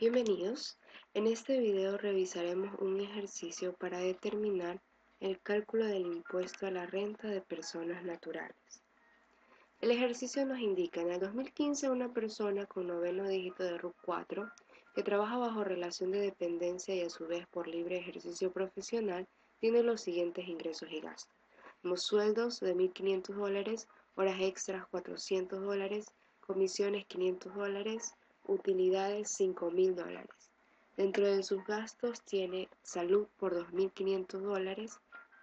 Bienvenidos. En este video revisaremos un ejercicio para determinar el cálculo del impuesto a la renta de personas naturales. El ejercicio nos indica: en el 2015 una persona con noveno dígito de RUT 4 que trabaja bajo relación de dependencia y a su vez por libre ejercicio profesional tiene los siguientes ingresos y gastos. Tenemos sueldos de $1.500, horas extras $400, comisiones $500, utilidades $5.000. Dentro de sus gastos tiene salud por $2.500,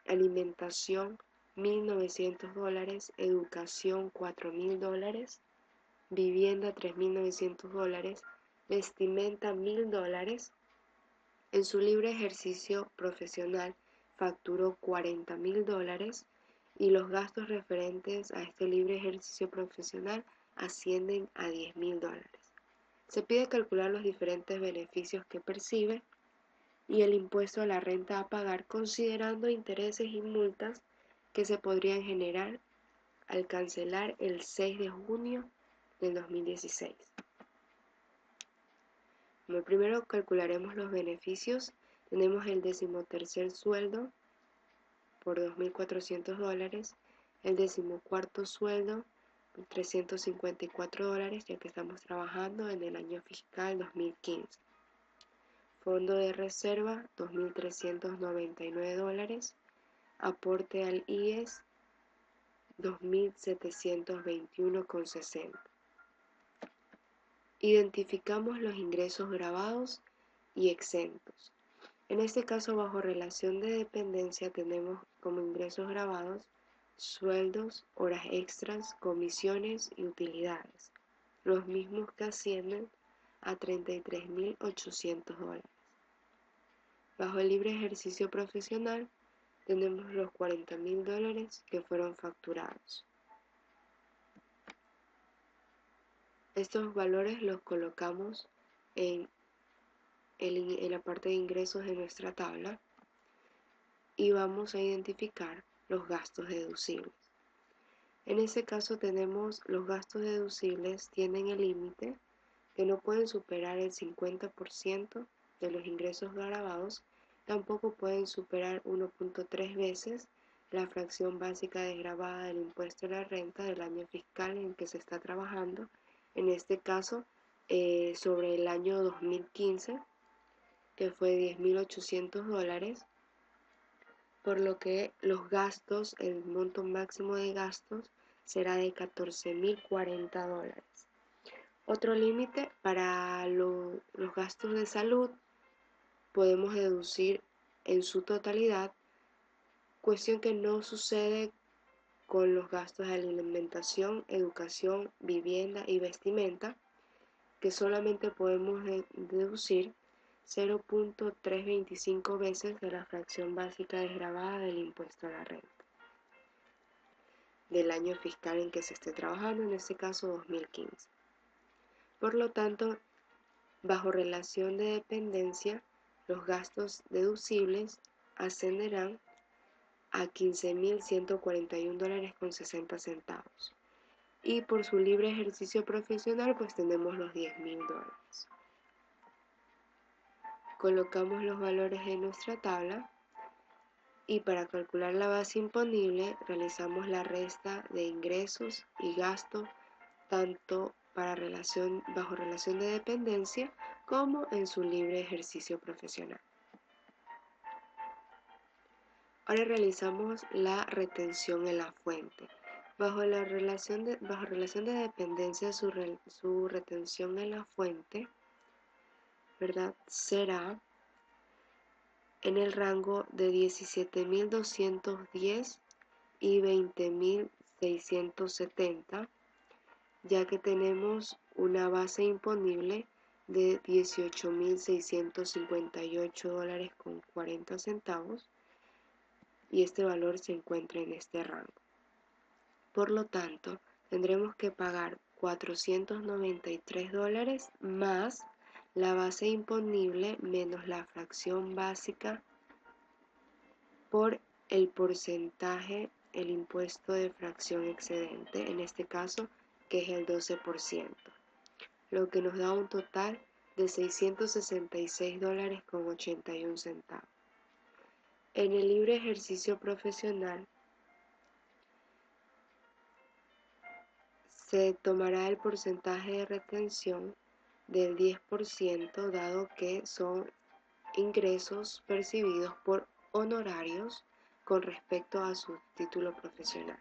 alimentación $1.900, educación $4.000, vivienda $3.900, vestimenta $1.000. En su libre ejercicio profesional facturó $40.000 y los gastos referentes a este libre ejercicio profesional ascienden a $10.000. Se pide calcular los diferentes beneficios que percibe y el impuesto a la renta a pagar, considerando intereses y multas que se podrían generar al cancelar el 6 de junio del 2016. Como primero calcularemos los beneficios. Tenemos el 13º sueldo por $2.400, el 14º sueldo por $354, ya que estamos trabajando en el año fiscal 2015. Fondo de reserva $2.399, aporte al IES $2.721,60. Identificamos los ingresos grabados y exentos. En este caso, bajo relación de dependencia, tenemos como ingresos grabados sueldos, horas extras, comisiones y utilidades, los mismos que ascienden a $33.800. Bajo el libre ejercicio profesional tenemos los $40.000 que fueron facturados. Estos valores los colocamos en la parte de ingresos de nuestra tabla y vamos a identificar los gastos deducibles. En este caso tenemos los gastos deducibles tienen el límite que no pueden superar el 50% de los ingresos grabados, tampoco pueden superar 1.3 veces la fracción básica desgravada del impuesto a la renta del año fiscal en que se está trabajando, en este caso sobre el año 2015, que fue $10.800, por lo que los gastos, el monto máximo de gastos será de $14.040. Otro límite para los gastos de salud podemos deducir en su totalidad, cuestión que no sucede con los gastos de alimentación, educación, vivienda y vestimenta, que solamente podemos deducir 0.325 veces de la fracción básica desgravada del impuesto a la renta del año fiscal en que se esté trabajando, en este caso 2015. Por lo tanto, bajo relación de dependencia, los gastos deducibles ascenderán a $15.141,60. Y por su libre ejercicio profesional, pues tenemos los $10.000. Colocamos los valores en nuestra tabla y para calcular la base imponible realizamos la resta de ingresos y gastos tanto bajo relación de dependencia como en su libre ejercicio profesional. Ahora realizamos la retención en la fuente. Bajo relación de dependencia, su retención en la fuente, ¿verdad?, será en el rango de 17.210 y 20.670, ya que tenemos una base imponible de $18.658,40 y este valor se encuentra en este rango. Por lo tanto, tendremos que pagar $493 más la base imponible menos la fracción básica por el porcentaje, el impuesto de fracción excedente, en este caso, que es el 12%, lo que nos da un total de $666.81. En el libre ejercicio profesional se tomará el porcentaje de retención del 10%, dado que son ingresos percibidos por honorarios con respecto a su título profesional.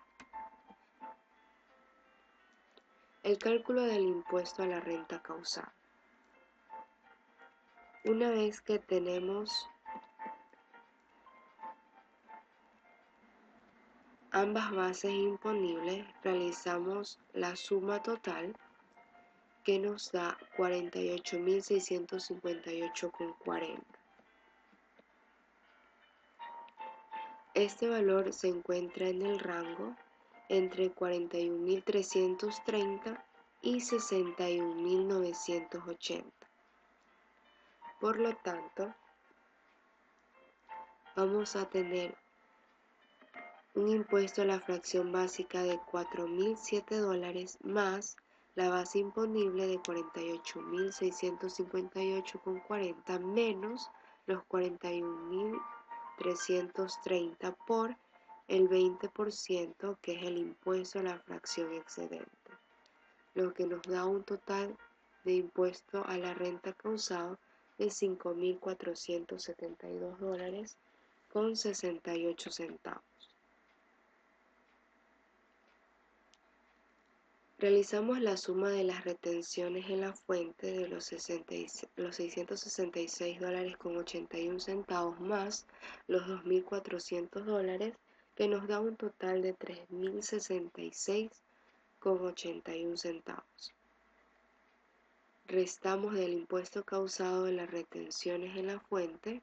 El cálculo del impuesto a la renta causada. Una vez que tenemos ambas bases imponibles, realizamos la suma total que nos da 48.658,40. Este valor se encuentra en el rango entre 41.330 y 61.980. Por lo tanto, vamos a tener un impuesto a la fracción básica de $4.007 más la base imponible de 48.658,40 menos los 41.330 por el 20%, que es el impuesto a la fracción excedente, lo que nos da un total de impuesto a la renta causado de $5.472,68. Realizamos la suma de las retenciones en la fuente de los $666,81 más los $2.400, que nos da un total de $3.066,81. Restamos del impuesto causado de las retenciones en la fuente,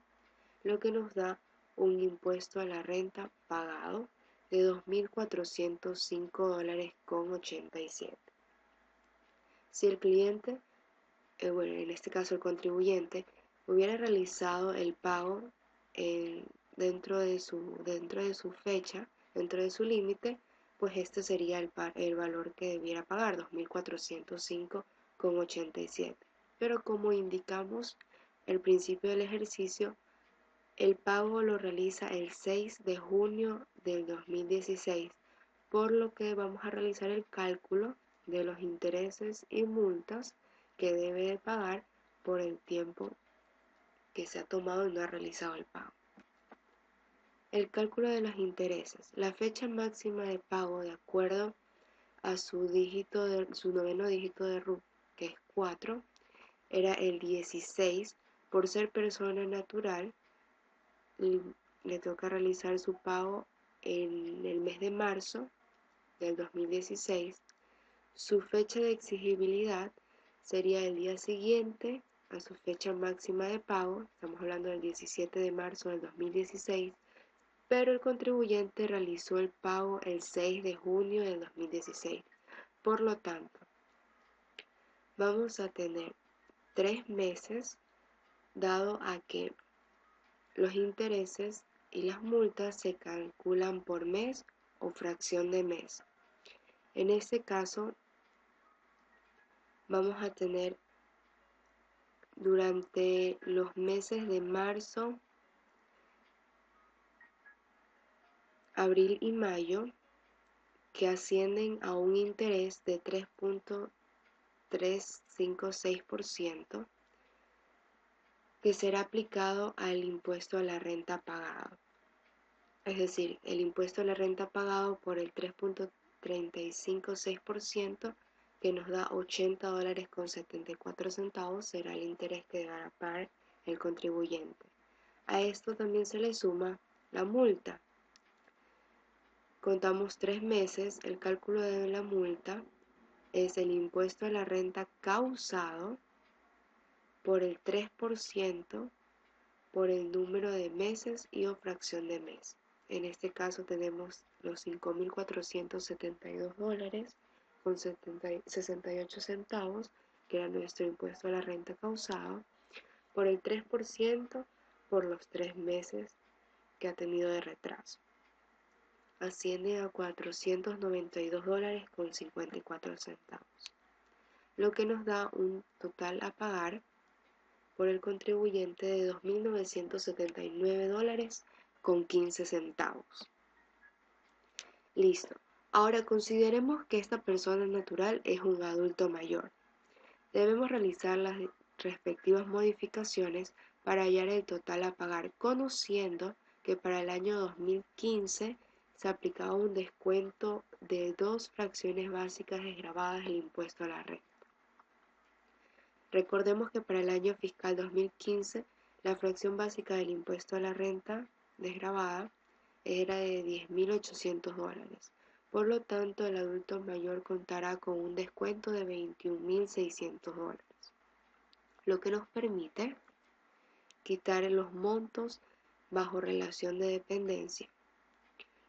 lo que nos da un impuesto a la renta pagado de $2.405,87. Si el cliente, en este caso el contribuyente, hubiera realizado el pago dentro de su fecha, dentro de su límite, pues este sería el valor que debiera pagar, $2.405,87. Pero como indicamos al principio del ejercicio, el pago lo realiza el 6 de junio del 2016, por lo que vamos a realizar el cálculo de los intereses y multas que debe de pagar por el tiempo que se ha tomado y no ha realizado el pago. El cálculo de los intereses. La fecha máxima de pago, de acuerdo a su noveno dígito de RUT, que es 4, era el 16. Por ser persona natural, le toca realizar su pago en el mes de marzo del 2016. Su fecha de exigibilidad sería el día siguiente a su fecha máxima de pago, estamos hablando del 17 de marzo del 2016, pero el contribuyente realizó el pago el 6 de junio del 2016. Por lo tanto, vamos a tener 3 meses, dado a que los intereses y las multas se calculan por mes o fracción de mes. En este caso, vamos a tener durante los meses de marzo, abril y mayo, que ascienden a un interés de 3.356%, que será aplicado al impuesto a la renta pagado. Es decir, el impuesto a la renta pagado por el 3.356%, que nos da $80.74, será el interés que deberá pagar el contribuyente. A esto también se le suma la multa. Contamos 3 meses, el cálculo de la multa es el impuesto a la renta causado por el 3% por el número de meses y o fracción de mes. En este caso tenemos los $5.472,68, que era nuestro impuesto a la renta causado, por el 3% por los 3 meses que ha tenido de retraso. Asciende a $492,54, lo que nos da un total a pagar por el contribuyente de $2.979,15. Listo. Ahora consideremos que esta persona natural es un adulto mayor. Debemos realizar las respectivas modificaciones para hallar el total a pagar, conociendo que para el año 2015 se aplicaba un descuento de 2 fracciones básicas desgravadas del impuesto a la renta. Recordemos que para el año fiscal 2015 la fracción básica del impuesto a la renta desgravada era de $10.800. Por lo tanto, el adulto mayor contará con un descuento de $21.600, lo que nos permite quitar los montos bajo relación de dependencia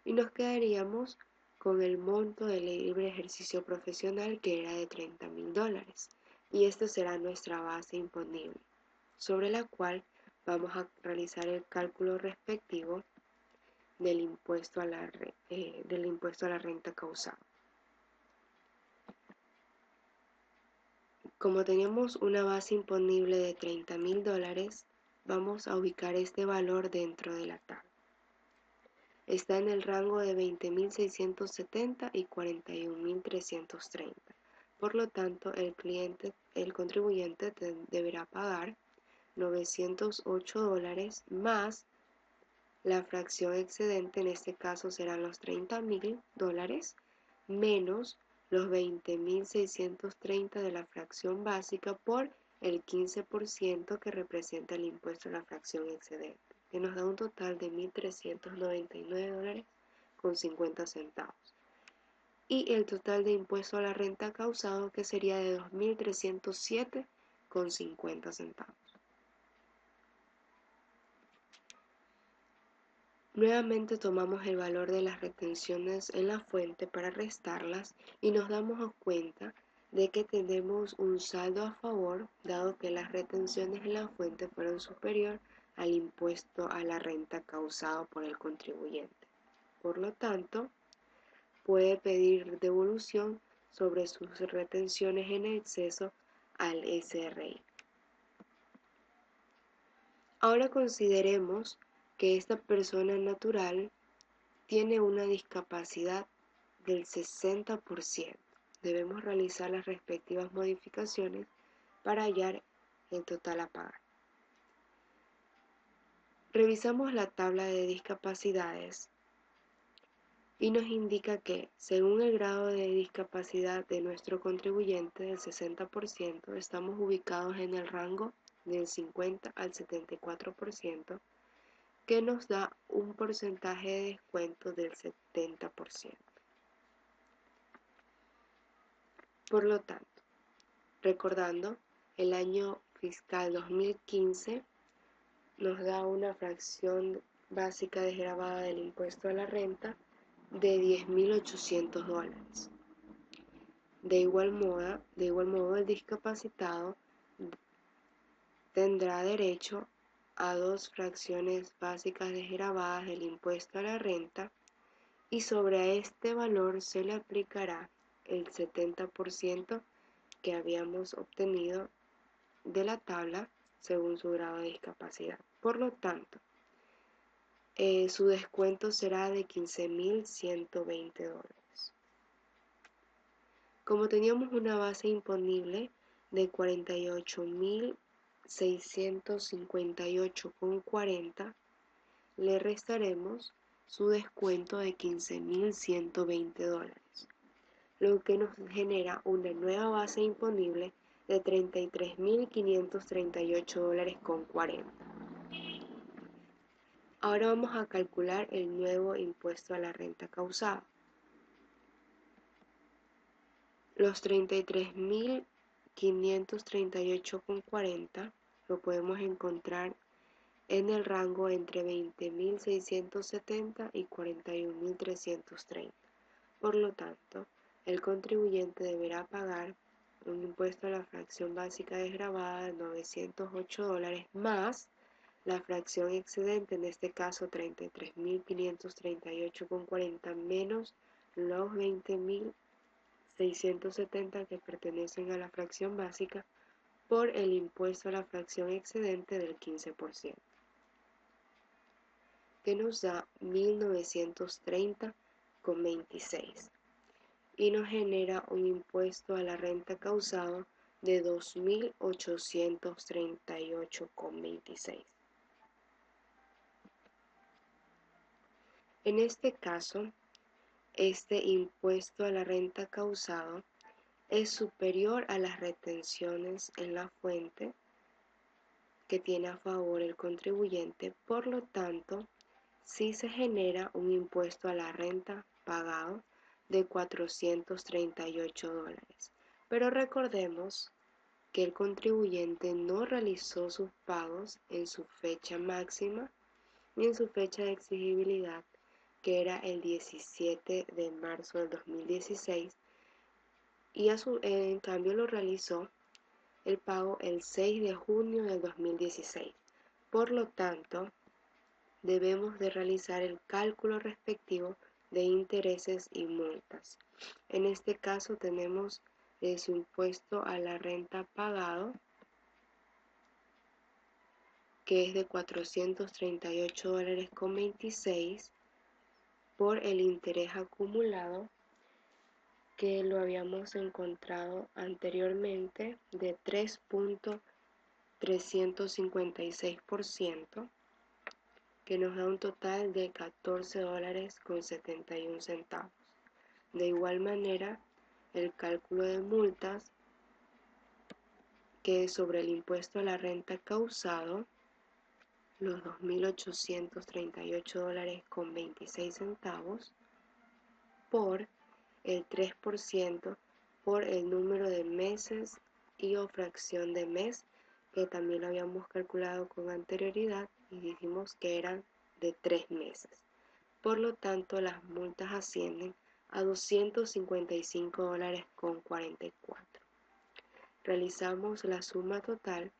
y nos quedaríamos con el monto del libre ejercicio profesional, que era de $30.000, y esta será nuestra base imponible, sobre la cual vamos a realizar el cálculo respectivo del impuesto a la renta causada. Como teníamos una base imponible de $30.000, vamos a ubicar este valor dentro de la tabla. Está en el rango de $20.670 y $41.330. Por lo tanto, el contribuyente deberá pagar $908 más la fracción excedente, en este caso serán los $30.000, menos los $20.630 de la fracción básica por el 15% que representa el impuesto a la fracción excedente, que nos da un total de $1.399,50. Y el total de impuesto a la renta causado, que sería de $2.307,50. Nuevamente tomamos el valor de las retenciones en la fuente para restarlas y nos damos cuenta de que tenemos un saldo a favor, dado que las retenciones en la fuente fueron superior al impuesto a la renta causado por el contribuyente. Por lo tanto, puede pedir devolución sobre sus retenciones en exceso al SRI. Ahora consideremos que esta persona natural tiene una discapacidad del 60%. Debemos realizar las respectivas modificaciones para hallar el total a pagar. Revisamos la tabla de discapacidades y nos indica que, según el grado de discapacidad de nuestro contribuyente del 60%, estamos ubicados en el rango del 50 al 74%, que nos da un porcentaje de descuento del 70%. Por lo tanto, recordando, el año fiscal 2015 nos da una fracción básica desgravada del impuesto a la renta de $10.800. De igual modo, el discapacitado tendrá derecho a 2 fracciones básicas desgravadas del impuesto a la renta, y sobre este valor se le aplicará el 70% que habíamos obtenido de la tabla según su grado de discapacidad. Por lo tanto, su descuento será de $15.120. Como teníamos una base imponible de $48.658,40, le restaremos su descuento de $15.120, lo que nos genera una nueva base imponible de $33.538,40. Ahora vamos a calcular el nuevo impuesto a la renta causada. Los $33.538,40 lo podemos encontrar en el rango entre $20.670 y $41.330. Por lo tanto, el contribuyente deberá pagar un impuesto a la fracción básica desgravada de $908 más la fracción excedente, en este caso $33.538,40 menos los $20.670 que pertenecen a la fracción básica, por el impuesto a la fracción excedente del 15%, que nos da 1.930,26 y nos genera un impuesto a la renta causado de 2.838,26. En este caso, este impuesto a la renta causado es superior a las retenciones en la fuente que tiene a favor el contribuyente, por lo tanto, sí se genera un impuesto a la renta pagado de $438. Pero recordemos que el contribuyente no realizó sus pagos en su fecha máxima ni en su fecha de exigibilidad, que era el 17 de marzo del 2016, y en cambio lo realizó el pago el 6 de junio del 2016. Por lo tanto, debemos de realizar el cálculo respectivo de intereses y multas. En este caso tenemos su impuesto a la renta pagado, que es de $438,26 por el interés acumulado, que lo habíamos encontrado anteriormente de 3.356%, que nos da un total de $14,71. De igual manera, el cálculo de multas, que es sobre el impuesto a la renta causado, los $2.838,26 por el 3% por el número de meses y o fracción de mes, que también lo habíamos calculado con anterioridad y dijimos que eran de 3 meses. Por lo tanto, las multas ascienden a $255,44. Realizamos la suma total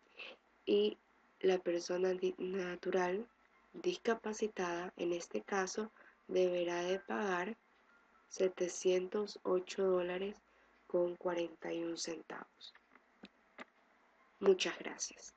y la persona natural discapacitada, en este caso, deberá de pagar $708,41. Muchas gracias.